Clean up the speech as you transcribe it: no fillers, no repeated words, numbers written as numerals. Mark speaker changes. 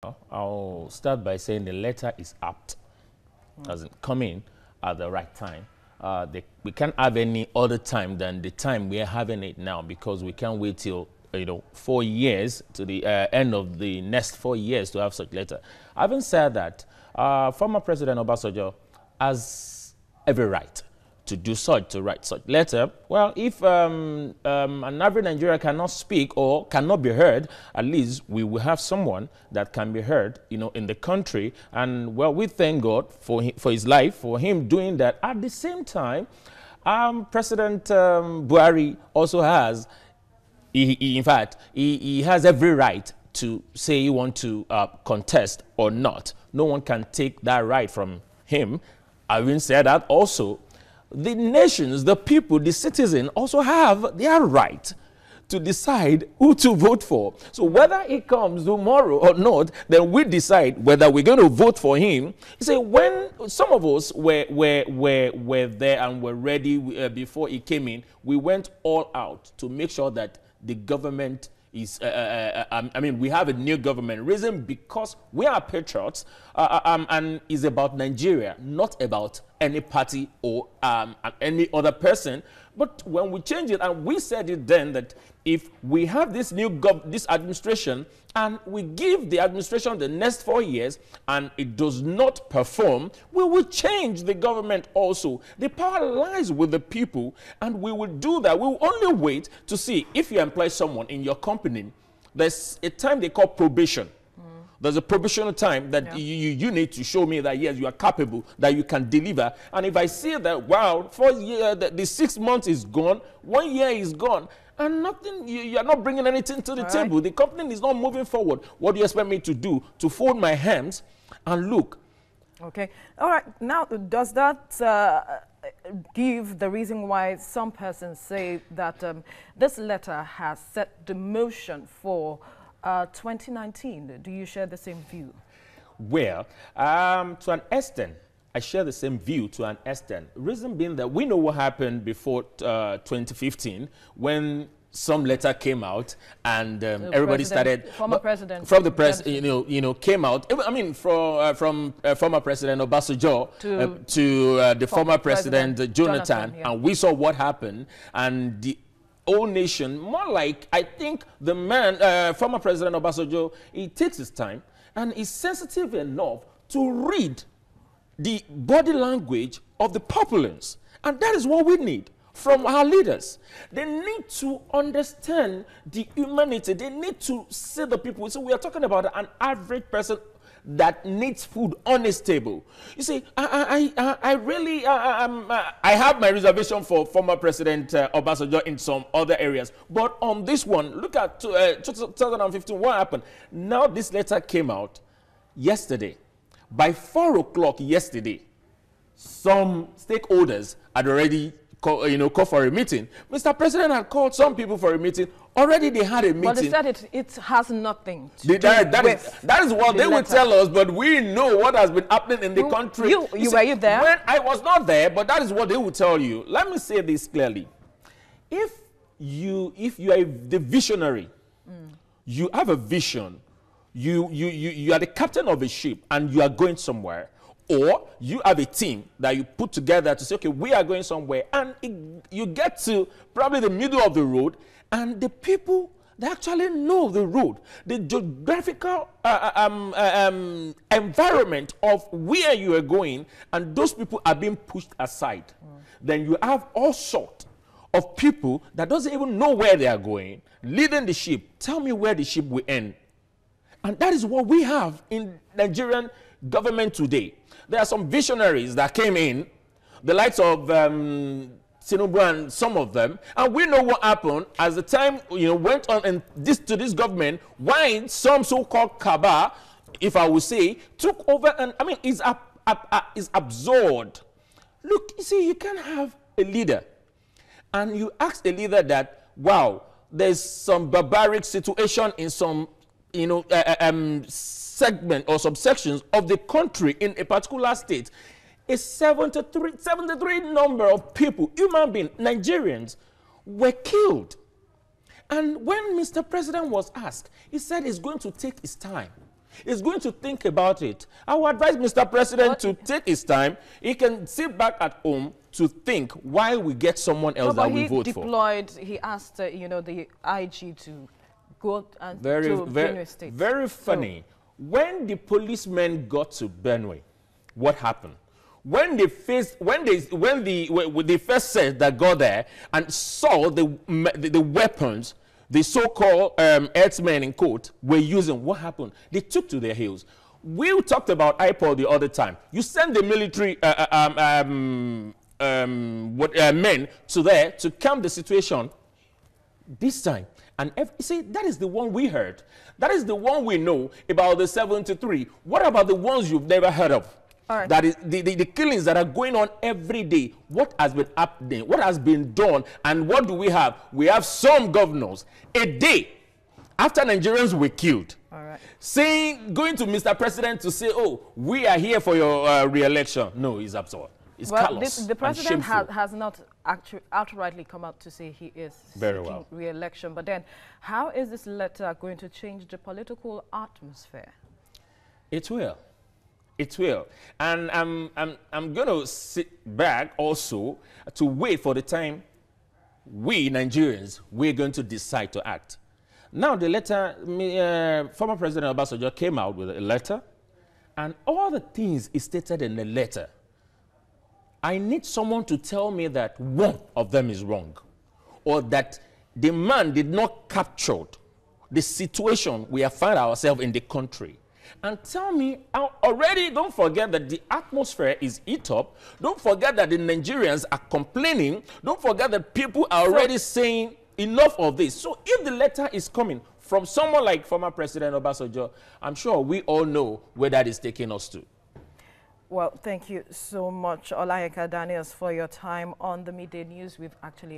Speaker 1: Well, I'll start by saying the letter is apt, doesn't come in at the right time. We can't have any other time than the time we are having it now, because we can't wait till 4 years to the end of the next 4 years to have such letter. Having said that, former President Obasanjo has every right to do such, to write such letter. Well, if an average Nigerian cannot speak or cannot be heard, at least we will have someone that can be heard, in the country. And well, we thank God for his life, for him doing that. At the same time, President Buhari also has, in fact, he has every right to say he wants to contest or not. No one can take that right from him. Having said that, also, the nations, the people, the citizens also have their right to decide who to vote for. So whether he comes tomorrow or not, then we decide whether we're going to vote for him. You see, when some of us were there and were ready before he came in, we went all out to make sure that the government is, we have a new government. Reason because we are patriots, and it's about Nigeria, not about any party or any other person. But when we change it, and we said it then, that if we have this new this administration, and we give the administration the next 4 years, and it does not perform, we will change the government also. The power lies with the people, and we will do that. We will only wait to see if you employ someone in your company. There's a time they call probation. There's a probational time that you need to show me that, yes, you are capable, that you can deliver. And if I see that, wow, 4 years, the 6 months is gone, 1 year is gone, and nothing, you are not bringing anything to the table. Right. The company is not moving forward. What do you expect me to do? To fold my hands and look? Okay.
Speaker 2: All right. Now, does that give the reason why some persons say that this letter has set the motion for 2019. Do you share the same view?
Speaker 1: Well, to an extent, I share the same view to an extent. Reason being that we know what happened before 2015 when some letter came out and everybody started.
Speaker 2: Former president.
Speaker 1: From the press, came out. I mean, from former President Obasanjo to the former President Jonathan, and we saw what happened, and the whole nation, more like, I think the man, former President Obasanjo, he takes his time and is sensitive enough to read the body language of the populace. And that is what we need from our leaders. They need to understand the humanity. They need to see the people. So we are talking about an average person that needs food on his table. You see, I really I have my reservation for former President Obasanjo in some other areas, but on this one, look at 2015. What happened? Now this letter came out yesterday. By 4 o'clock yesterday, some stakeholders had already called for a meeting. Mr. President had called some people for a meeting. Already they had a meeting.
Speaker 2: But they said it has nothing to do
Speaker 1: that is what they will tell us, but we know what has been happening in the country.
Speaker 2: Were you there?
Speaker 1: When I was not there, but that is what they will tell you. Let me say this clearly. If you are the visionary, you have a vision, you are the captain of a ship and you are going somewhere, or you have a team that you put together to say, okay, we are going somewhere, and you get to probably the middle of the road, and the people, they actually know the road, the geographical environment of where you are going, and those people are being pushed aside. Then you have all sorts of people that doesn't even know where they are going, leading the ship. Tell me where the ship will end. And that is what we have in Nigerian government today. There are some visionaries that came in, the likes of Tinubu and some of them, and we know what happened as the time went on and to this government, why some so-called cabal, if I would say, took over, and I mean is absurd. Look, you see, you can't have a leader and you ask a leader that, wow, there's some barbaric situation in some segment or subsections of the country in a particular state. A 73 number of people, human beings, Nigerians, were killed. And when Mr. President was asked, he said he's going to take his time. is going to think about it. I would advise Mr. President to take his time. He can sit back at home to think why we get someone else that we vote for.
Speaker 2: He asked, you know, the IG to go and to Benue State.
Speaker 1: Very funny. So, when the policemen got to Benue, what happened? When they first said that got there and saw the weapons, the so-called herdsmen in quote were using, what happened? They took to their heels. We talked about IPOL the other time. You send the military men to there to calm the situation. This time, and see, that is the one we heard. That is the one we know about the 73. What about the ones you've never heard of? All right. That is the killings that are going on every day. What has been happening? What has been done? And what do we have? We have some governors a day after Nigerians were killed, all right, going to Mr. President to say, oh, we are here for your re-election. No, it's absurd. It's callous.
Speaker 2: The president has not outrightly come out to say he is seeking re-election. But then, how is this letter going to change the political atmosphere? It will.
Speaker 1: It will. And I'm going to sit back also to wait for the time we Nigerians, we're going to decide to act. Now the letter, former President Obasanjo came out with a letter, and all the things is stated in the letter. I need someone to tell me that one of them is wrong, or that the man did not capture the situation we have found ourselves in the country. And tell me, already don't forget that the atmosphere is heat up. Don't forget that the Nigerians are complaining. Don't forget that people are already saying enough of this. So if the letter is coming from someone like former President Obasanjo, I'm sure we all know where that is taking us to.
Speaker 2: Well, thank you so much, Olayinka Daniels, for your time on the Midday News. We've actually